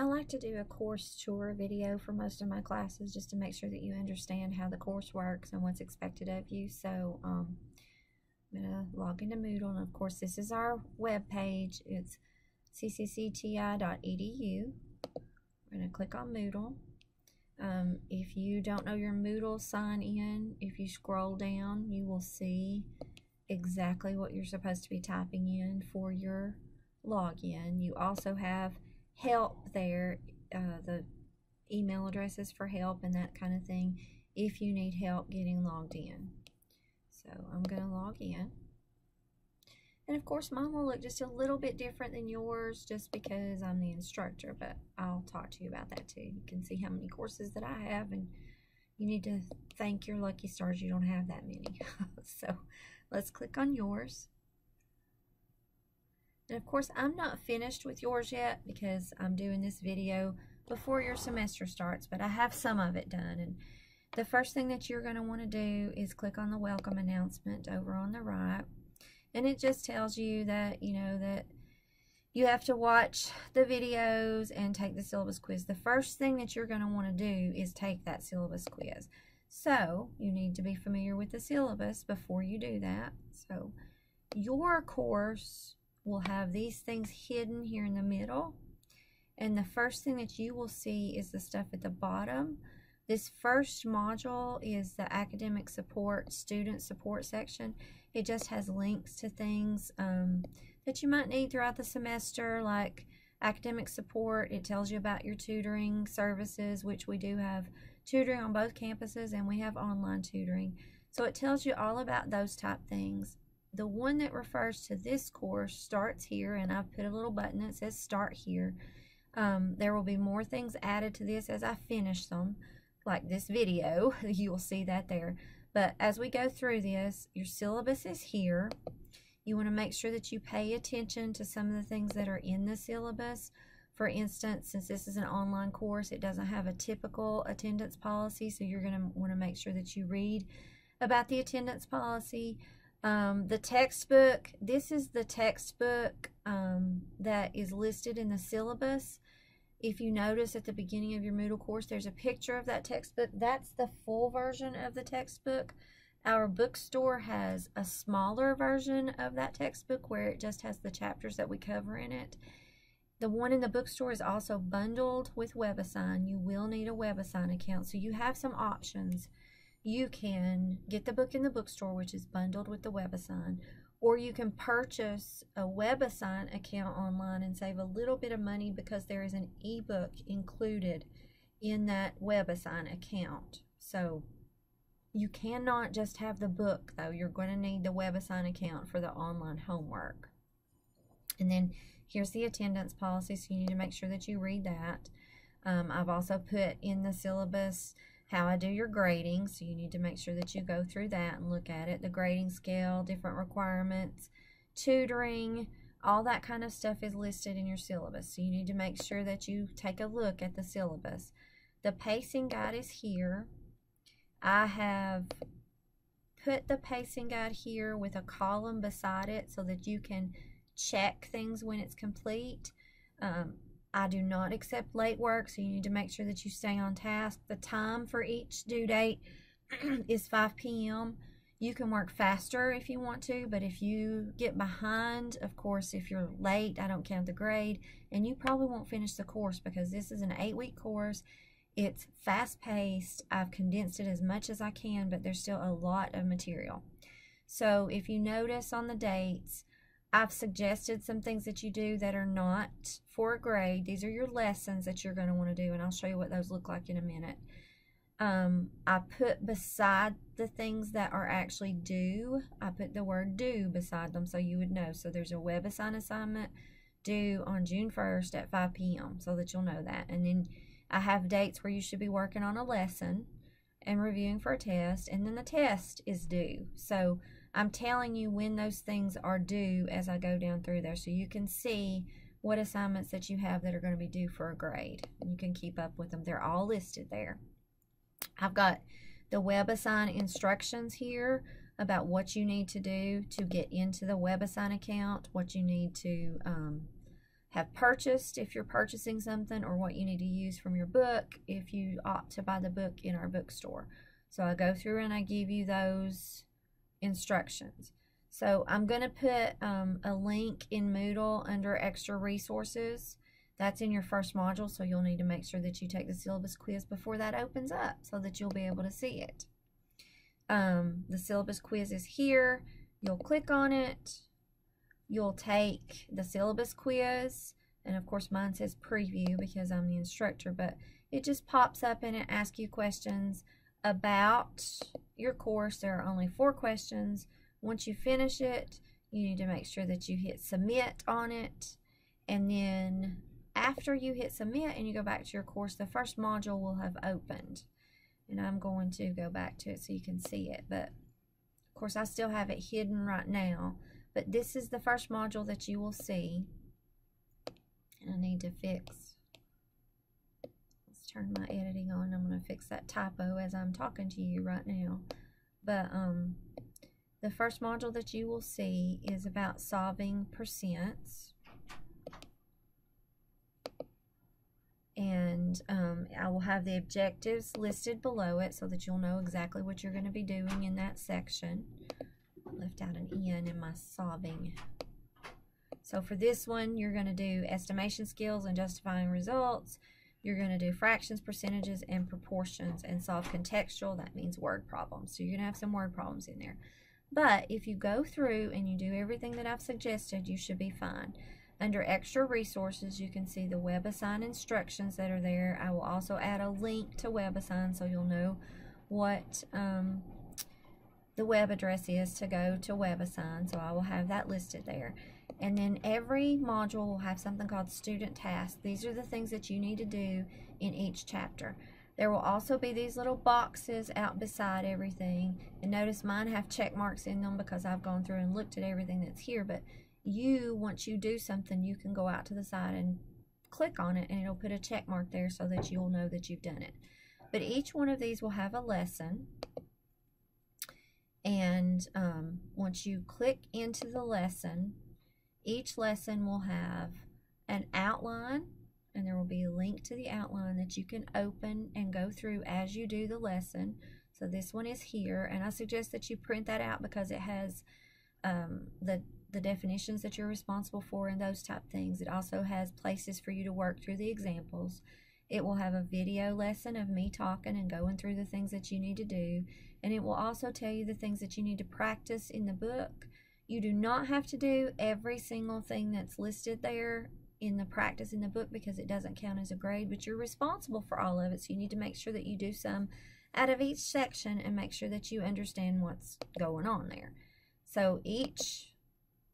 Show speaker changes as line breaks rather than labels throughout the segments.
I like to do a course tour video for most of my classes just to make sure that you understand how the course works and what's expected of you. So I'm going to log into Moodle, and of course this is our web page. It's cccti.edu. We're going to click on Moodle. If you don't know your Moodle sign in, if you scroll down, you will see exactly what you're supposed to be typing in for your login. You also have help there, the email addresses for help and that kind of thing if you need help getting logged in. So I'm going to log in. And of course mine will look just a little bit different than yours just because I'm the instructor, but I'll talk to you about that too. You can see how many courses that I have, and you need to thank your lucky stars you don't have that many. So let's click on yours. And of course I'm not finished with yours yet because I'm doing this video before your semester starts, but I have some of it done. And the first thing that you're going to want to do is click on the welcome announcement over on the right. And it just tells you that, that you have to watch the videos and take the syllabus quiz. The first thing that you're going to want to do is take that syllabus quiz. So you need to be familiar with the syllabus before you do that. So your course will have these things hidden here in the middle. And the first thing that you will see is the stuff at the bottom. This first module is the academic support, student support section. It just has links to things that you might need throughout the semester, like academic support. It tells you about your tutoring services, which we do have tutoring on both campuses, and we have online tutoring. So it tells you all about those type things. The one that refers to this course starts here, and I've put a little button that says start here. There will be more things added to this as I finish them, like this video. You will see that there. But as we go through this, your syllabus is here. You want to make sure that you pay attention to some of the things that are in the syllabus. For instance, since this is an online course, it doesn't have a typical attendance policy, so you're going to want to make sure that you read about the attendance policy. The textbook, this is the textbook that is listed in the syllabus. If you notice at the beginning of your Moodle course, there's a picture of that textbook. That's the full version of the textbook. Our bookstore has a smaller version of that textbook where it just has the chapters that we cover in it. The one in the bookstore is also bundled with WebAssign. You will need a WebAssign account, so you have some options. You can get the book in the bookstore, which is bundled with the WebAssign, or you can purchase a WebAssign account online and save a little bit of money because there is an ebook included in that WebAssign account. So you cannot just have the book, though. You're going to need the WebAssign account for the online homework. And then here's the attendance policy, so you need to make sure that you read that. I've also put in the syllabus how I do your grading, so you need to make sure that you go through that and look at it. The grading scale, different requirements, tutoring, all that kind of stuff is listed in your syllabus. So you need to make sure that you take a look at the syllabus. The pacing guide is here. I have put the pacing guide here with a column beside it so that you can check things when it's complete. I do not accept late work, so you need to make sure that you stay on task. The time for each due date is 5 p.m. You can work faster if you want to, but if you get behind, of course, if you're late, I don't count the grade, and you probably won't finish the course because this is an 8-week course. It's fast-paced. I've condensed it as much as I can, but there's still a lot of material. So if you notice on the dates, I've suggested some things that you do that are not for a grade. These are your lessons that you're going to want to do, and I'll show you what those look like in a minute. I put beside the things that are actually due, I put the word due beside them so you would know. So there's a WebAssign assignment due on June 1st at 5 p.m. so that you'll know that. And then I have dates where you should be working on a lesson and reviewing for a test, and then the test is due. So I'm telling you when those things are due as I go down through there, so you can see what assignments that you have that are going to be due for a grade. You can keep up with them. They're all listed there. I've got the WebAssign instructions here about what you need to do to get into the WebAssign account, what you need to have purchased if you're purchasing something, or what you need to use from your book if you opt to buy the book in our bookstore. So I go through and I give you those instructions. So I'm going to put a link in Moodle under extra resources. That's in your first module, so you'll need to make sure that you take the syllabus quiz before that opens up so that you'll be able to see it. The syllabus quiz is here. You'll click on it. You'll take the syllabus quiz, and of course mine says preview because I'm the instructor, but it just pops up and it asks you questions about your course. There are only 4 questions. Once you finish it, you need to make sure that you hit submit on it, and then after you hit submit and you go back to your course, the first module will have opened, and I'm going to go back to it so you can see it, but of course I still have it hidden right now, but this is the first module that you will see. And I need to fix, let's turn my editing on. I'm going to fix that typo as I'm talking to you right now. But the first module that you will see is about solving percents. And I will have the objectives listed below it so that you'll know exactly what you're going to be doing in that section. I left out an N in my solving. So for this one, you're going to do estimation skills and justifying results. You're going to do fractions, percentages, and proportions, and solve contextual. That means word problems. So you're going to have some word problems in there. But if you go through and you do everything that I've suggested, you should be fine. Under extra resources, you can see the WebAssign instructions that are there. I will also add a link to WebAssign so you'll know what the web address is to go to WebAssign. So I will have that listed there. And then every module will have something called student tasks. These are the things that you need to do in each chapter. There will also be these little boxes out beside everything. And notice mine have check marks in them because I've gone through and looked at everything that's here. But once you do something, you can go out to the side and click on it, and it'll put a check mark there so that you'll know that you've done it. But each one of these will have a lesson. And once you click into the lesson, each lesson will have an outline, and there will be a link to the outline that you can open and go through as you do the lesson. So this one is here, and I suggest that you print that out because it has the definitions that you're responsible for and those type things. It also has places for you to work through the examples. It will have a video lesson of me talking and going through the things that you need to do, and it will also tell you the things that you need to practice in the book. You do not have to do every single thing that's listed there in the practice in the book because it doesn't count as a grade, but you're responsible for all of it, so you need to make sure that you do some out of each section and make sure that you understand what's going on there. So each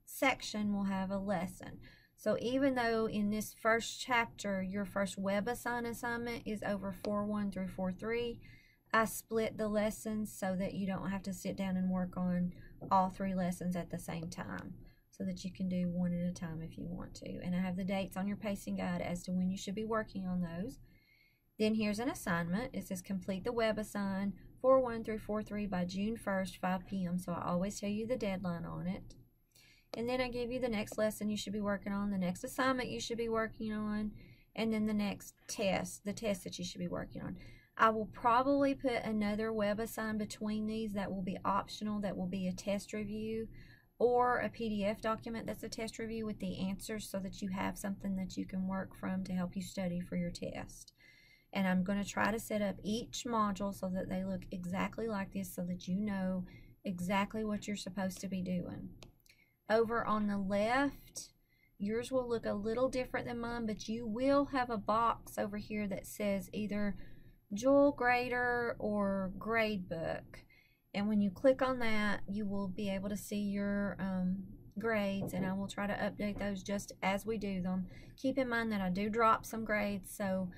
section will have a lesson. So even though in this first chapter your first WebAssign assignment is over 4.1 through 4.3, I split the lessons so that you don't have to sit down and work on all 3 lessons at the same time, so that you can do one at a time if you want to. And I have the dates on your pacing guide as to when you should be working on those. Then here's an assignment. It says complete the WebAssign 4.1 through 4.3 by June 1st, 5 p.m. So I always tell you the deadline on it. And then I give you the next lesson you should be working on, the next assignment you should be working on, and then the next test, the test that you should be working on. I will probably put another WebAssign between these that will be optional, that will be a test review, or a PDF document that's a test review with the answers so that you have something that you can work from to help you study for your test. And I'm going to try to set up each module so that they look exactly like this so that you know exactly what you're supposed to be doing. Over on the left, yours will look a little different than mine, but you will have a box over here that says either Jewel Grader or Gradebook. And when you click on that, you will be able to see your grades, and I will try to update those just as we do them. Keep in mind that I do drop some grades, so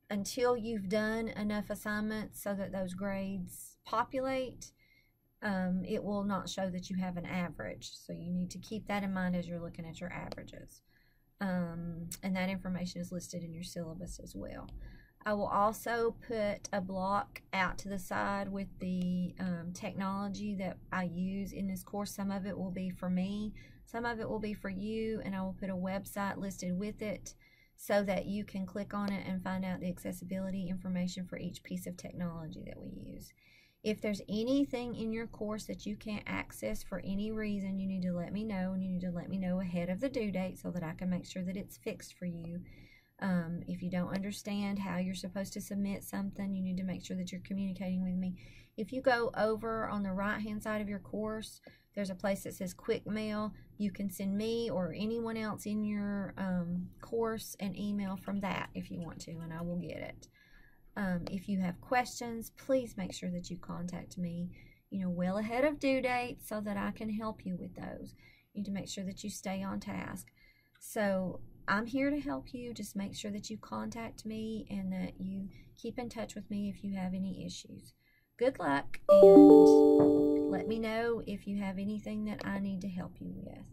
until you've done enough assignments so that those grades populate, it will not show that you have an average. So you need to keep that in mind as you're looking at your averages. And that information is listed in your syllabus as well. I will also put a block out to the side with the technology that I use in this course. Some of it will be for me, Some of it will be for you, and I will put a website listed with it so that you can click on it and find out the accessibility information for each piece of technology that we use. If there's anything in your course that you can't access for any reason, you need to let me know, and you need to let me know ahead of the due date so that I can make sure that it's fixed for you. If you don't understand how you're supposed to submit something, you need to make sure that you're communicating with me. If you go over on the right hand side of your course, there's a place that says quick mail. You can send me or anyone else in your course an email from that if you want to, and I will get it. If you have questions, please make sure that you contact me, well ahead of due date so that I can help you with those. You need to make sure that you stay on task. So I'm here to help you. Just make sure that you contact me and that you keep in touch with me if you have any issues. Good luck, and let me know if you have anything that I need to help you with.